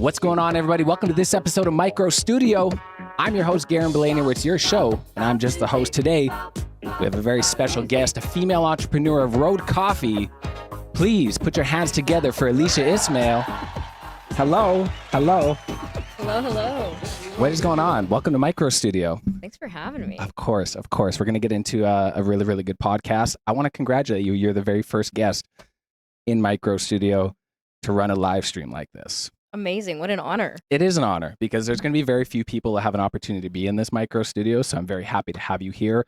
What's going on, everybody? Welcome to this episode of Micro Studio. I'm your host, Garen Blaney, where it's your show, and I'm just the host today. We have a very special guest, a female entrepreneur of Road Coffee. Please put your hands together for Alicia Ismail. Hello. Hello, hello. What is going on? Welcome to Micro Studio. Thanks for having me. Of course. We're going to get into a really, really good podcast. I want to congratulate you. You're the very first guest in Micro Studio to run a live stream like this. Amazing. What an honor. It is an honor because there's going to be very few people that have an opportunity to be in this Micro Studio. So I'm very happy to have you here.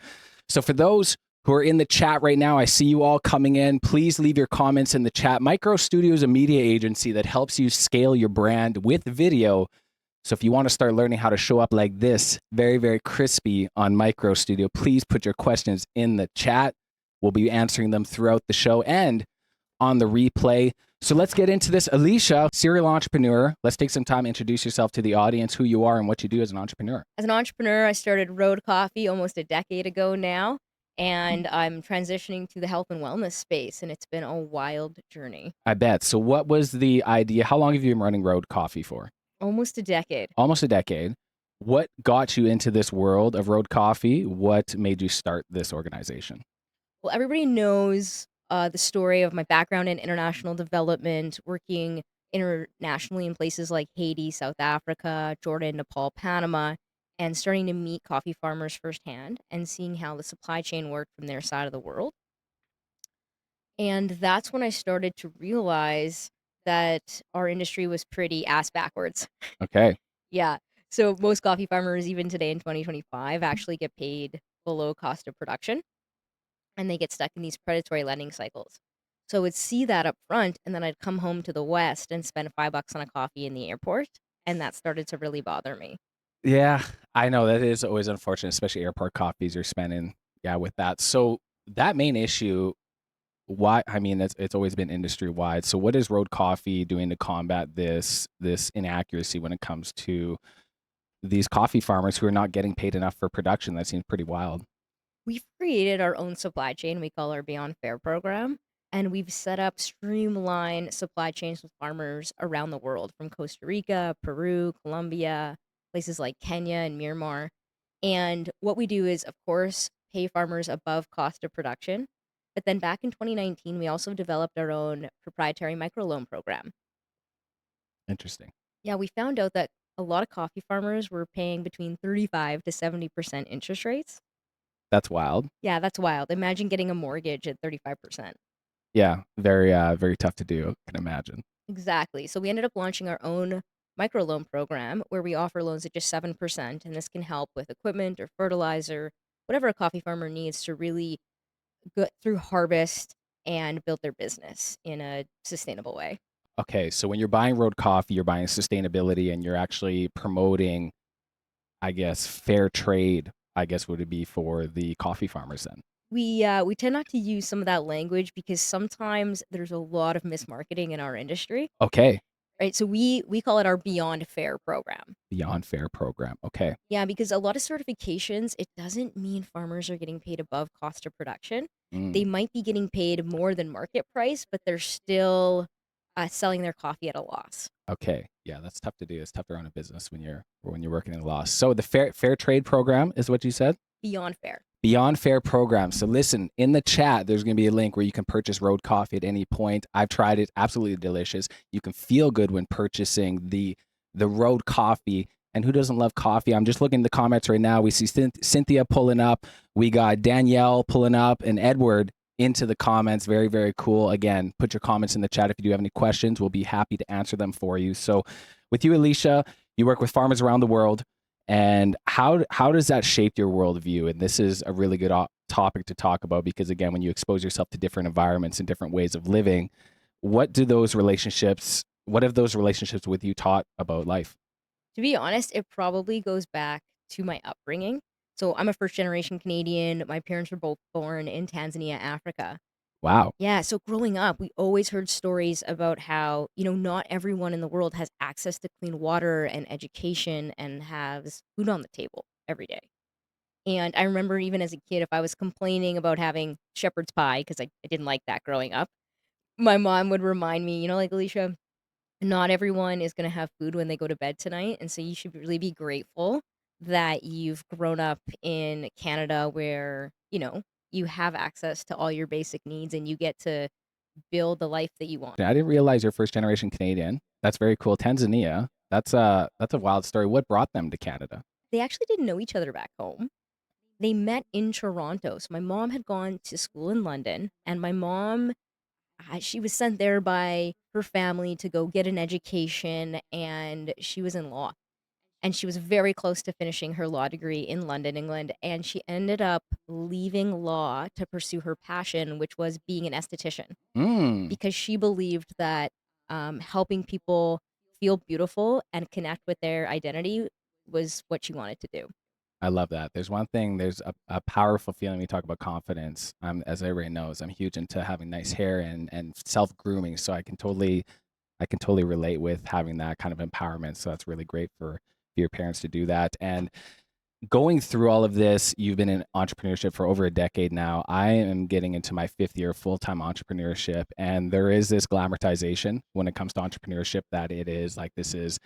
So for those who are in the chat right now, I see you all coming in. Please leave your comments in the chat. Micro Studio is a media agency that helps you scale your brand with video. So if you want to start learning how to show up like this, very, very crispy on Micro Studio, please put your questions in the chat. We'll be answering them throughout the show and on the replay. So let's get into this. Alicia, serial entrepreneur. Let's take some time to introduce yourself to the audience, who you are and what you do as an entrepreneur. As an entrepreneur, I started Road Coffee almost a decade ago now, and I'm transitioning to the health and wellness space, and it's been a wild journey. I bet. So what was the idea? How long have you been running Road Coffee for? Almost a decade. Almost a decade. What got you into this world of Road Coffee? What made you start this organization? Well, everybody knows the story of my background in international development, working internationally in places like Haiti, South Africa, Jordan, Nepal, Panama, and starting to meet coffee farmers firsthand and seeing how the supply chain worked from their side of the world. And that's when I started to realize that our industry was pretty ass backwards. Okay. Yeah. So most coffee farmers, even today in 2025, actually get paid below cost of production, and they get stuck in these predatory lending cycles. So I would see that up front, and then I'd come home to the West and spend $5 on a coffee in the airport, and that started to really bother me. Yeah, I know that is always unfortunate, especially airport coffees you're spending. Yeah, with that. So that main issue, why? I mean, it's always been industry wide. So what is Road Coffee doing to combat this inaccuracy when it comes to these coffee farmers who are not getting paid enough for production? That seems pretty wild. We've created our own supply chain. We call our Beyond Fair program. And we've set up streamlined supply chains with farmers around the world, from Costa Rica, Peru, Colombia, places like Kenya and Myanmar. And what we do is, of course, pay farmers above cost of production. But then back in 2019, we also developed our own proprietary microloan program. Interesting. Yeah, we found out that a lot of coffee farmers were paying between 35 to 70% interest rates. That's wild. Yeah, that's wild. Imagine getting a mortgage at 35%. Yeah, very tough to do, I can imagine. Exactly. So we ended up launching our own microloan program where we offer loans at just 7%. And this can help with equipment or fertilizer, whatever a coffee farmer needs to really get through harvest and build their business in a sustainable way. Okay, so when you're buying Road Coffee, you're buying sustainability and you're actually promoting, I guess, fair trade, I guess would it be for the coffee farmers then? We tend not to use some of that language because sometimes there's a lot of mismarketing in our industry, Okay, right? So we call it our Beyond Fair program. Beyond Fair program. Okay. Yeah, because a lot of certifications, it doesn't mean farmers are getting paid above cost of production. They Mm, might be getting paid more than market price, but they're still selling their coffee at a loss. okay. Yeah, that's tough to do. It's tough to run a business when you're working in a loss. So the fair trade program is what you said? Beyond Fair. Beyond Fair program. So listen, in the chat, there's going to be a link where you can purchase Road Coffee at any point. I've tried it, absolutely delicious. You can feel good when purchasing the Road Coffee. And who doesn't love coffee? I'm just looking at the comments right now. We see Cynthia pulling up. We got Danielle pulling up and Edward into the comments. Very, very cool. Again, put your comments in the chat if you do have any questions. We'll be happy to answer them for you. So with you, Alicia, you work with farmers around the world. And how does that shape your worldview? And this is a really good topic to talk about because, again, when you expose yourself to different environments and different ways of living, what have those relationships with you taught about life? To be honest, it probably goes back to my upbringing. So I'm a first generation Canadian. My parents were both born in Tanzania, Africa. Wow. Yeah, so growing up, we always heard stories about how, not everyone in the world has access to clean water and education and has food on the table every day. And I remember even as a kid, if I was complaining about having shepherd's pie, because I didn't like that growing up, my mom would remind me, like, Alicia, Not everyone is gonna have food when they go to bed tonight, and so you should really be grateful that you've grown up in Canada where, you have access to all your basic needs and you get to build the life that you want. I didn't realize you're first generation Canadian. That's very cool. Tanzania. That's a wild story. What brought them to Canada? They actually didn't know each other back home. They met in Toronto. So my mom had gone to school in London, and my mom, she was sent there by her family to go get an education, and she was in law. And she was very close to finishing her law degree in London, England, and she ended up leaving law to pursue her passion, which was being an esthetician, Mm, because she believed that helping people feel beautiful and connect with their identity was what she wanted to do. I love that. There's a powerful feeling we talk about confidence. As everybody knows, I'm huge into having nice hair and self grooming. So I can totally relate with having that kind of empowerment. So that's really great for your parents to do that. And going through all of this, you've been in entrepreneurship for over a decade now. I am getting into my fifth year of full time entrepreneurship. And there is this glamorization when it comes to entrepreneurship that it is like this is,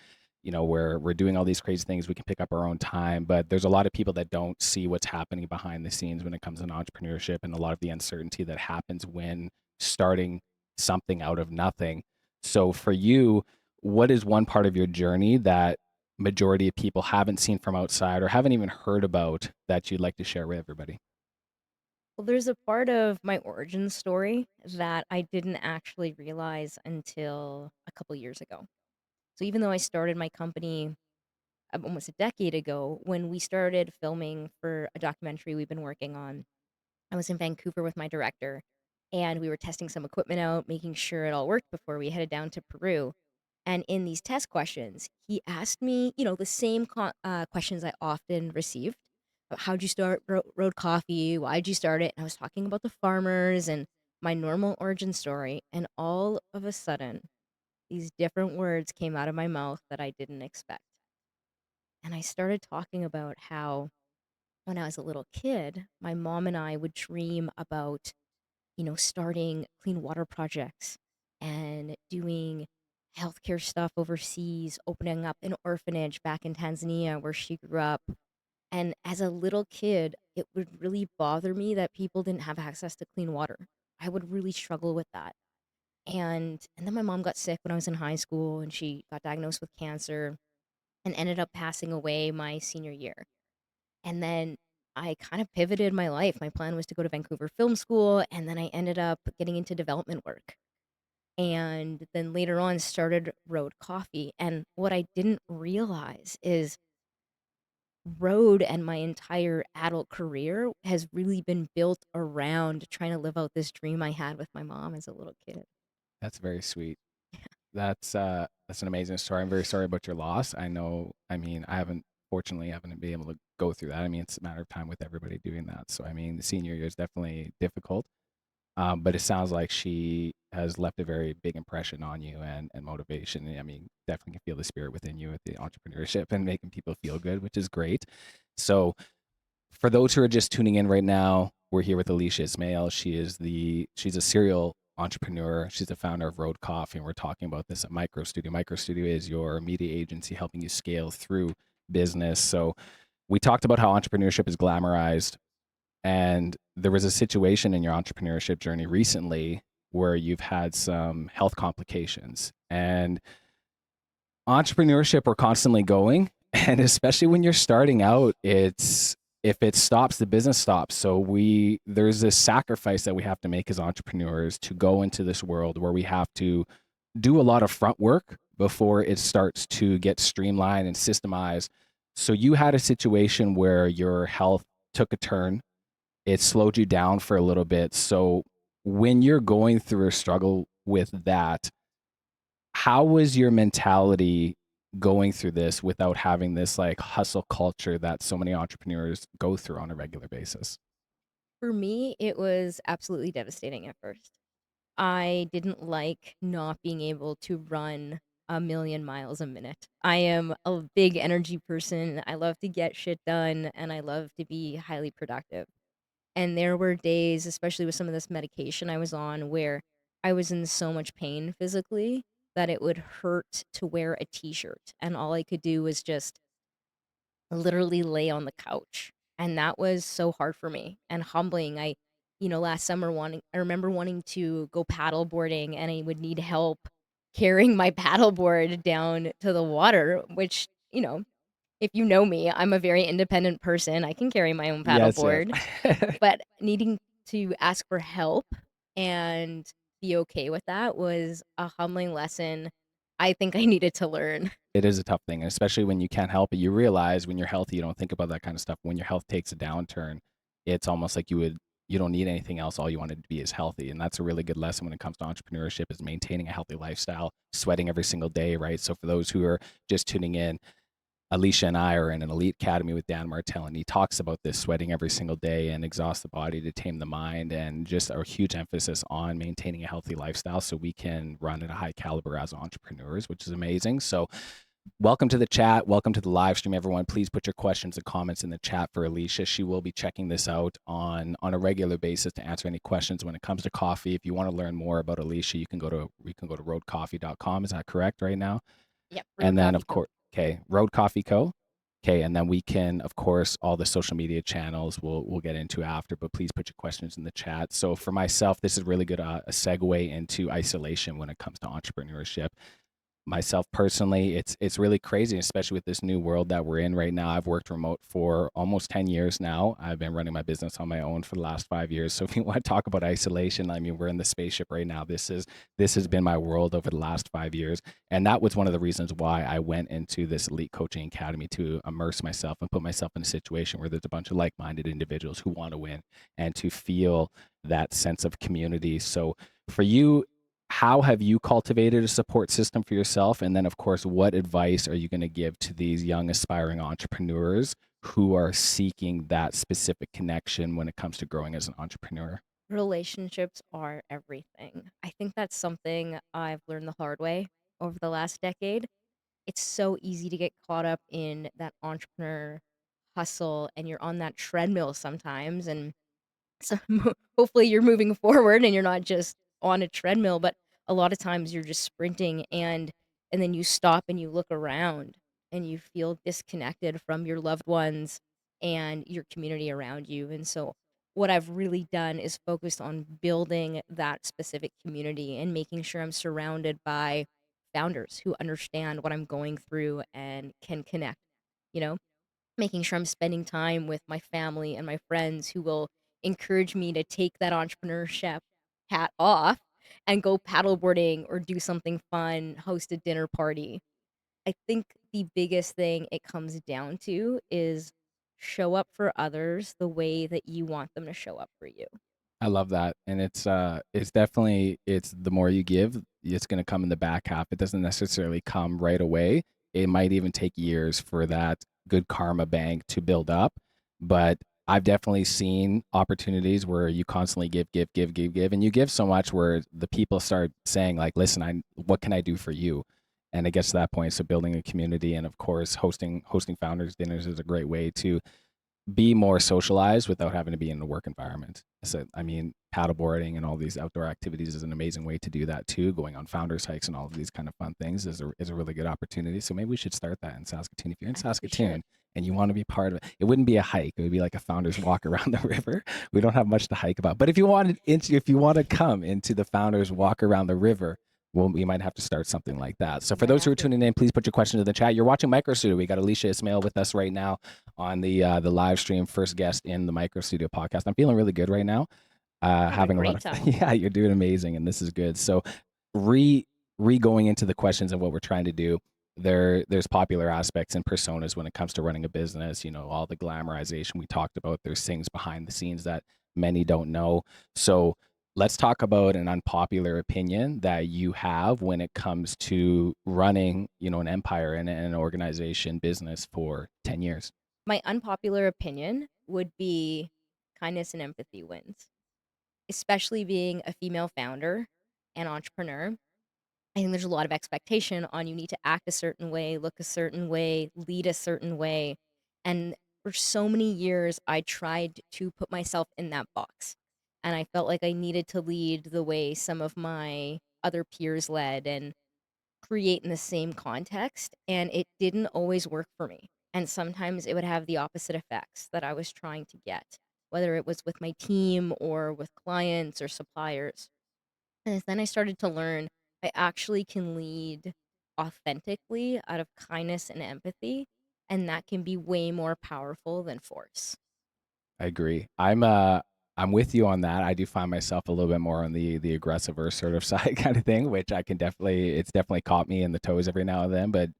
where we're doing all these crazy things. We can pick up our own time. But there's a lot of people that don't see what's happening behind the scenes when it comes to entrepreneurship and a lot of the uncertainty that happens when starting something out of nothing. So for you, what is one part of your journey that majority of people haven't seen from outside or haven't even heard about that you'd like to share with everybody? Well, there's a part of my origin story that I didn't actually realize until a couple years ago. So even though I started my company almost a decade ago, when we started filming for a documentary we've been working on, I was in Vancouver with my director and we were testing some equipment out, making sure it all worked before we headed down to Peru. And in these test questions, he asked me, the same questions I often received. How'd you start Road Coffee? Why'd you start it? And I was talking about the farmers and my normal origin story. And all of a sudden, these different words came out of my mouth that I didn't expect. And I started talking about how when I was a little kid, my mom and I would dream about, starting clean water projects and doing healthcare stuff overseas, opening up an orphanage back in Tanzania where she grew up. And as a little kid, it would really bother me that people didn't have access to clean water. I would really struggle with that. And then my mom got sick when I was in high school and she got diagnosed with cancer and ended up passing away my senior year. And then I kind of pivoted my life. My plan was to go to Vancouver Film School, and then I ended up getting into development work. And then later on started Road Coffee. And what I didn't realize is Road and my entire adult career has really been built around trying to live out this dream I had with my mom as a little kid. That's very sweet. That's an amazing story. I'm very sorry about your loss. I mean, I haven't been able to go through that. I mean, it's a matter of time with everybody doing that. So I mean, the senior year is definitely difficult. But it sounds like she has left a very big impression on you and motivation. I mean, definitely can feel the spirit within you with the entrepreneurship and making people feel good, which is great. So for those who are just tuning in right now, we're here with Alicia Ismail. She's a serial entrepreneur. She's the founder of Road Coffee, and we're talking about this at Micro Studio. Micro Studio is your media agency helping you scale through business. So we talked about how entrepreneurship is glamorized, and there was a situation in your entrepreneurship journey recently where you've had some health complications. And entrepreneurship, we're constantly going. And especially when you're starting out, it's if it stops, the business stops. So there's this sacrifice that we have to make as entrepreneurs to go into this world where we have to do a lot of front work before it starts to get streamlined and systemized. So you had a situation where your health took a turn, it slowed you down for a little bit. So when you're going through a struggle with that, how was your mentality going through this without having this like hustle culture that so many entrepreneurs go through on a regular basis? For me, it was absolutely devastating at first. I didn't like not being able to run a million miles a minute. I am a big energy person. I love to get shit done and I love to be highly productive. And there were days, especially with some of this medication I was on, where I was in so much pain physically. that it would hurt to wear a t-shirt, and all I could do was just literally lay on the couch. And that was so hard for me and humbling. Last summer I remember wanting to go paddle boarding, and I would need help carrying my paddleboard down to the water, which, if you know me, I'm a very independent person. I can carry my own Yes, yes. paddleboard, but needing to ask for help and be okay with that was a humbling lesson I think I needed to learn. It is a tough thing, especially when you can't help it. You realize when you're healthy, you don't think about that kind of stuff. When your health takes a downturn, it's almost like you don't need anything else. All you want to be is healthy. And that's a really good lesson when it comes to entrepreneurship is maintaining a healthy lifestyle, sweating every single day, right? So for those who are just tuning in, Alicia and I are in an elite academy with Dan Martell, and he talks about this sweating every single day and exhaust the body to tame the mind, and just a huge emphasis on maintaining a healthy lifestyle so we can run at a high caliber as entrepreneurs, which is amazing. So welcome to the chat. Welcome to the live stream, everyone. Please put your questions and comments in the chat for Alicia. She will be checking this out on a regular basis to answer any questions when it comes to coffee. If you want to learn more about Alicia, you can go to roadcoffee.com. Is that correct right now? Yep, Road And then, Coffee of Co. course, okay, Road Coffee Co. Okay, and then we can, of course, all the social media channels we'll get into after. But please put your questions in the chat. So for myself, this is really good a segue into isolation when it comes to entrepreneurship. Myself personally, it's really crazy, especially with this new world that we're in right now. I've worked remote for almost 10 years now. I've been running my business on my own for the last 5 years. So if you want to talk about isolation, I mean, we're in the spaceship right now. This has been my world over the last 5 years. And that was one of the reasons why I went into this elite coaching academy, to immerse myself and put myself in a situation where there's a bunch of like-minded individuals who want to win and to feel that sense of community. So for you, how have you cultivated a support system for yourself? And then, of course, what advice are you going to give to these young aspiring entrepreneurs who are seeking that specific connection when it comes to growing as an entrepreneur? Relationships are everything. I think that's something I've learned the hard way over the last decade. It's so easy to get caught up in that entrepreneur hustle, and you're on that treadmill sometimes, and so hopefully you're moving forward and you're not just on a treadmill, but a lot of times you're just sprinting, and then you stop and you look around and you feel disconnected from your loved ones and your community around you. And so what I've really done is focused on building that specific community and making sure I'm surrounded by founders who understand what I'm going through and can connect, you know? Making sure I'm spending time with my family and my friends who will encourage me to take that entrepreneurship hat off and go paddleboarding or do something fun, host a dinner party. I think the biggest thing it comes down to is show up for others the way that you want them to show up for you. I love that. And it's definitely, it's the more you give, it's going to come in the back half. It doesn't necessarily come right away. It might even take years for that good karma bank to build up. But I've definitely seen opportunities where you constantly give, and you give so much where the people start saying like, listen, what can I do for you? And it gets to that point. So building a community, and of course, hosting founders dinners is a great way to be more socialized without having to be in a work environment. So, I mean, paddleboarding and all these outdoor activities is an amazing way to do that too. Going on founders hikes and all of these kind of fun things is a really good opportunity. So maybe we should start that in Saskatoon. If you're in I think we should. Saskatoon and you want to be part of it, it wouldn't be a hike. It would be like a founders walk around the river. We don't have much to hike about. But if you want to come into the founders walk around the river, well, we might have to start something like that. So We for might those who have are to. tuning in, please put your questions in the chat. You're watching Micro Studio. We got Alicia Ismail with us right now on the live stream, first guest in the Micro Studio podcast. I'm feeling really good right now. I'm having a Having a lot great of time. yeah, you're doing amazing, and this is good. So, re going into the questions of what we're trying to do. There's popular aspects and personas when it comes to running a business. You know, all the glamorization we talked about. There's things behind the scenes that many don't know. So let's talk about an unpopular opinion that you have when it comes to running, you know, an empire and an organization business for 10 years. My unpopular opinion would be kindness and empathy wins, especially being a female founder and entrepreneur. I think there's a lot of expectation on you need to act a certain way, look a certain way, lead a certain way. And for so many years, I tried to put myself in that box. And I felt like I needed to lead the way some of my other peers led. And create in the same context, and it didn't always work for me. And sometimes it would have the opposite effects that I was trying to get, whether it was with my team or with clients or suppliers. And then I started to learn I actually can lead authentically out of kindness and empathy, and that can be way more powerful than force. I agree. I'm with you on that. I do find myself a little bit more on the aggressive or assertive side kind of thing, which I can definitely it's definitely caught me in the toes every now and then. But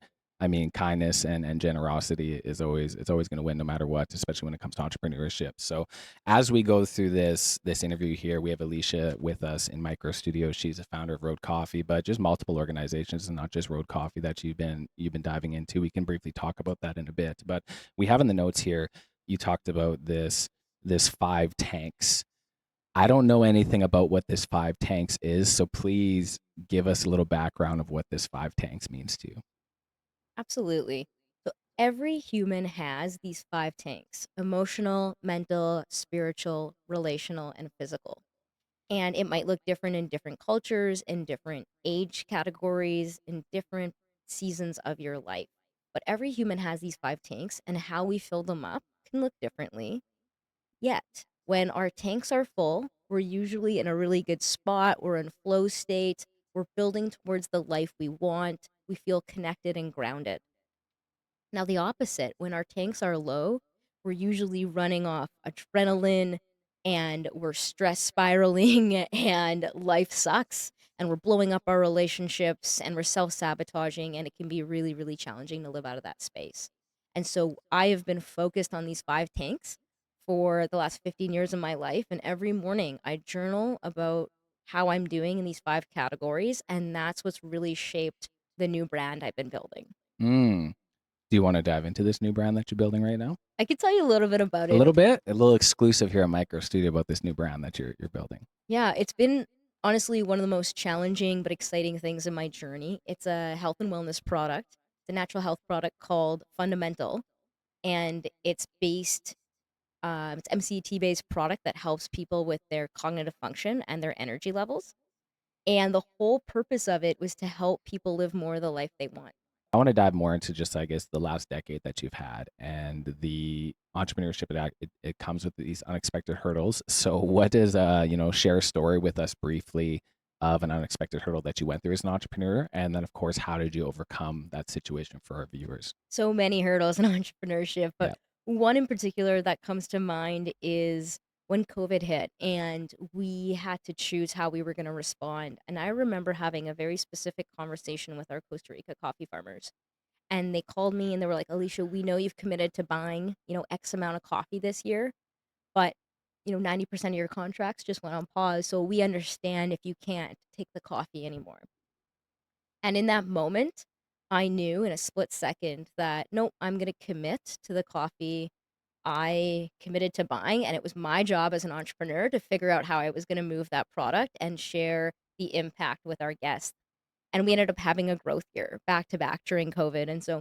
I mean, kindness and generosity is always it's always going to win no matter what, especially when it comes to entrepreneurship. So as we go through this interview here, we have Alicia with us in Micro Studio. She's a founder of Road Coffee, but just multiple organizations and not just Road Coffee that you've been diving into. We can briefly talk about that in a bit, but we have in the notes here you talked about this five tanks. I don't know anything about what this five tanks is, so please give us a little background of what this five tanks means to you. Absolutely. So every human has these five tanks: emotional, mental, spiritual, relational, and physical. And it might look different in different cultures, in different age categories, in different seasons of your life. But every human has these five tanks, and how we fill them up can look differently. Yet, when our tanks are full, we're usually in a really good spot, we're in flow state, we're building towards the life we want, we feel connected and grounded. Now, the opposite, when our tanks are low, we're usually running off adrenaline and we're stress spiraling and life sucks and we're blowing up our relationships and we're self sabotaging, and it can be really, really challenging to live out of that space. And so I have been focused on these five tanks for the last 15 years of my life. And every morning I journal about how I'm doing in these five categories. And that's what's really shaped the new brand I've been building. Mm. Do you want to dive into this new brand that you're building right now? I could tell you a little bit about A it. little bit, a little exclusive here at Micro Studio about this new brand that you're building. Yeah, it's been honestly one of the most challenging but exciting things in my journey. It's a health and wellness product. It's a natural health product called Fundamental, and it's MCT based product that helps people with their cognitive function and their energy levels. And the whole purpose of it was to help people live more of the life they want. I want to dive more into just, I guess, the last decade that you've had and the entrepreneurship. It comes with these unexpected hurdles. So, what is, share a story with us briefly of an unexpected hurdle that you went through as an entrepreneur, and then, of course, how did you overcome that situation for our viewers? So many hurdles in entrepreneurship, but Yeah. one in particular that comes to mind is when COVID hit and we had to choose how we were going to respond. And I remember having a very specific conversation with our Costa Rica coffee farmers. And they called me and they were like, Alicia, we know you've committed to buying, X amount of coffee this year, but 90% of your contracts just went on pause. So we understand if you can't take the coffee anymore. And in that moment, I knew in a split second that, nope, I'm going to commit to the coffee I committed to buying. And it was my job as an entrepreneur to figure out how I was going to move that product and share the impact with our guests. And we ended up having a growth year back to back during COVID. And so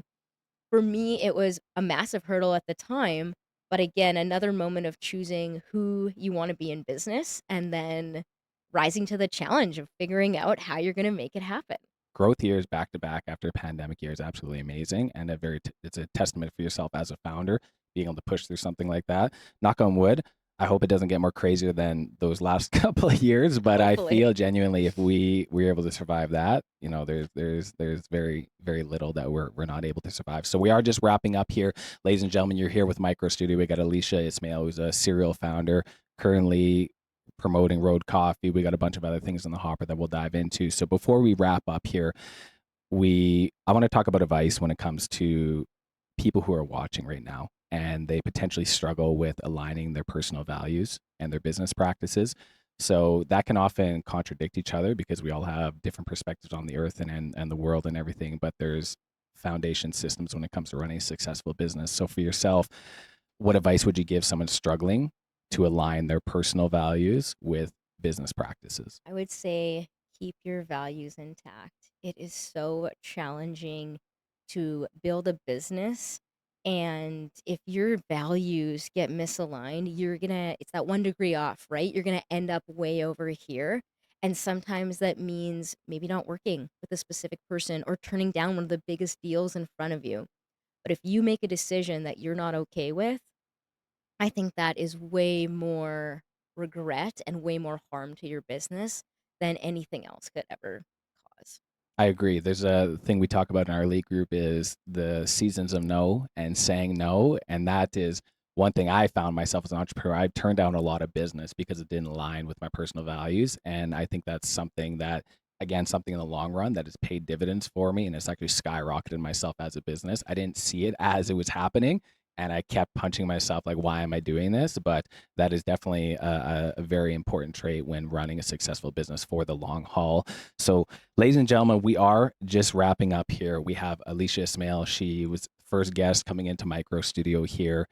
for me, it was a massive hurdle at the time. But again, another moment of choosing who you want to be in business and then rising to the challenge of figuring out how you're going to make it happen. Growth years back to back after a pandemic year is absolutely amazing, and it's a testament for yourself as a founder being able to push through something like that. Knock on wood. I hope it doesn't get more crazier than those last couple of years, but I Hopefully. feel genuinely if we're able to survive that, there's very very little that we're not able to survive. So we are just wrapping up here, ladies and gentlemen. You're here with Micro Studio. We got Alicia Ismail, who's a serial founder, currently promoting Road Coffee. We got a bunch of other things in the hopper that we'll dive into. So before we wrap up here, I want to talk about advice when it comes to people who are watching right now and they potentially struggle with aligning their personal values and their business practices. So that can often contradict each other because we all have different perspectives on the earth and the world and everything, but there's foundation systems when it comes to running a successful business. So for yourself, what advice would you give someone struggling to align their personal values with business practices? I would say keep your values intact. It is so challenging to build a business. And if your values get misaligned, it's that 1 degree off, right? You're going to end up way over here. And sometimes that means maybe not working with a specific person or turning down one of the biggest deals in front of you. But if you make a decision that you're not okay with, I think that is way more regret and way more harm to your business than anything else could ever cause. I agree. There's a thing we talk about in our elite group is the seasons of no and saying no. And that is one thing I found myself as an entrepreneur. I've turned down a lot of business because it didn't align with my personal values. And I think that's something that, again, something in the long run that has paid dividends for me. And it's actually skyrocketed myself as a business. I didn't see it as it was happening. And I kept punching myself like, why am I doing this? But that is definitely a very important trait when running a successful business for the long haul. So, ladies and gentlemen, we are just wrapping up here. We have Alicia Ismail. She was first guest coming into Micro Studio here.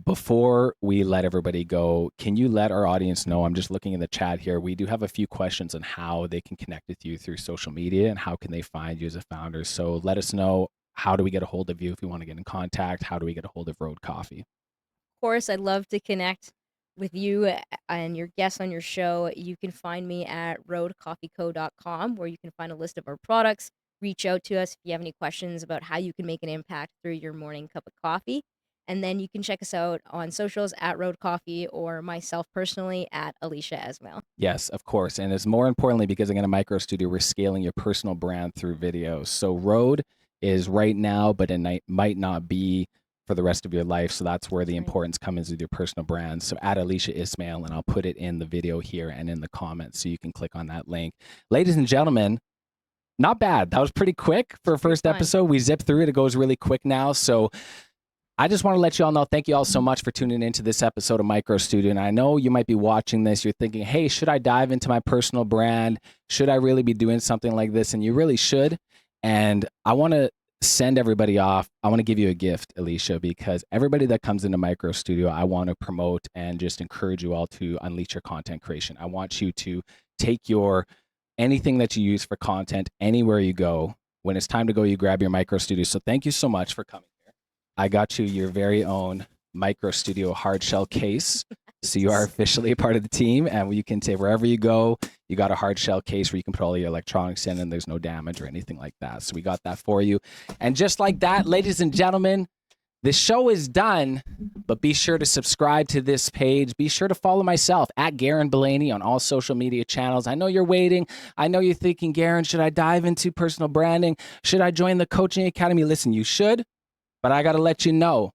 Before we let everybody go, can you let our audience know? I'm just looking in the chat here. We do have a few questions on how they can connect with you through social media and how can they find you as a founder. So let us know, how do we get a hold of you if you want to get in contact? How do we get a hold of Road Coffee? Of course, I'd love to connect with you and your guests on your show. You can find me at roadcoffeeco.com, where you can find a list of our products. Reach out to us if you have any questions about how you can make an impact through your morning cup of coffee. And then you can check us out on socials at Road Coffee or myself personally at Alicia Esmail. Yes, of course. And it's more importantly, because again, a Micro Studio, we're scaling your personal brand through videos. So Road is right now, but it might not be for the rest of your life. So that's where the importance comes with your personal brand. So at Alicia Ismail, and I'll put it in the video here and in the comments so you can click on that link. Ladies and gentlemen, not bad. That was pretty quick for a first episode. We zipped through it. It goes really quick now. So I just want to let you all know, thank you all so much for tuning into this episode of Micro Studio. And I know you might be watching this. You're thinking, hey, should I dive into my personal brand? Should I really be doing something like this? And you really should. And I want to send everybody off. I want to give you a gift, Alicia, because everybody that comes into Micro Studio, I want to promote and just encourage you all to unleash your content creation. I want you to take anything that you use for content anywhere you go. When it's time to go, you grab your Micro Studio. So thank you so much for coming here. I got you your very own Micro Studio hard shell case. So you are officially a part of the team, and you can take wherever you go. You got a hard shell case where you can put all your electronics in and there's no damage or anything like that. So we got that for you. And just like that, ladies and gentlemen, the show is done, but be sure to subscribe to this page. Be sure to follow myself at Garen Blaney on all social media channels. I know you're waiting. I know you're thinking, Garen, should I dive into personal branding? Should I join the coaching academy? Listen, you should, but I got to let you know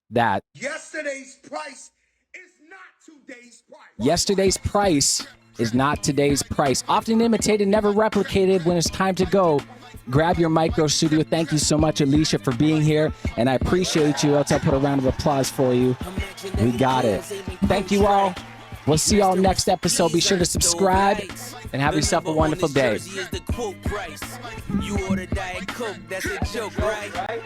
that yesterday's price is not today's price. Yesterday's price is not today's price. Often imitated, never replicated. When it's time to go, grab your Micro Studio. Thank you so much, Alicia, for being here. And I appreciate you. I'll put a round of applause for you. We got it. Thank you all. We'll see you all next episode. Be sure to subscribe and have yourself a wonderful day. You order Diet Coke, that's a joke, right?